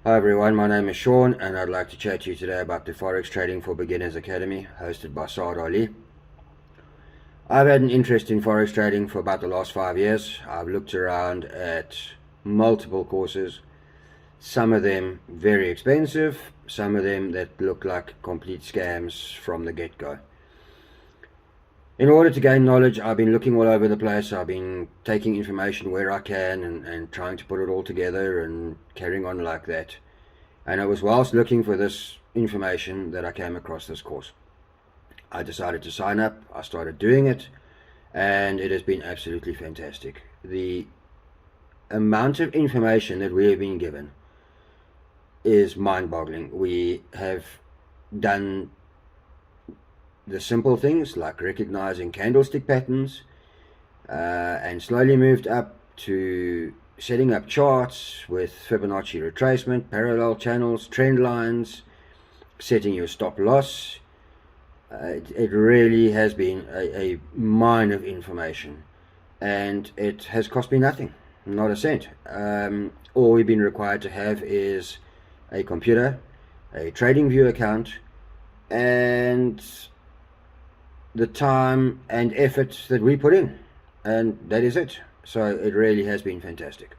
Hi everyone, my name is Sean and I'd like to chat to you today about the Forex Trading for Beginners Academy hosted by Saad Ali. I've had an interest in Forex trading for about the last 5 years. I've looked around at multiple courses, some of them very expensive, some of them that look like complete scams from the get-go. In order to gain knowledge, I've been looking all over the place. I've been taking information where I can and trying to put it all together and carrying on like that. And it was whilst looking for this information that I came across this course. I decided to sign up, I started doing it, and it has been absolutely fantastic. The amount of information that we have been given is mind-boggling. We have done the simple things like recognizing candlestick patterns and slowly moved up to setting up charts with Fibonacci retracement, parallel channels, trend lines, setting your stop loss. It really has been a mine of information, and it has cost me nothing, not a cent. All we've been required to have is a computer, a TradingView account, and the time and effort that we put in, and that is it. So it really has been fantastic.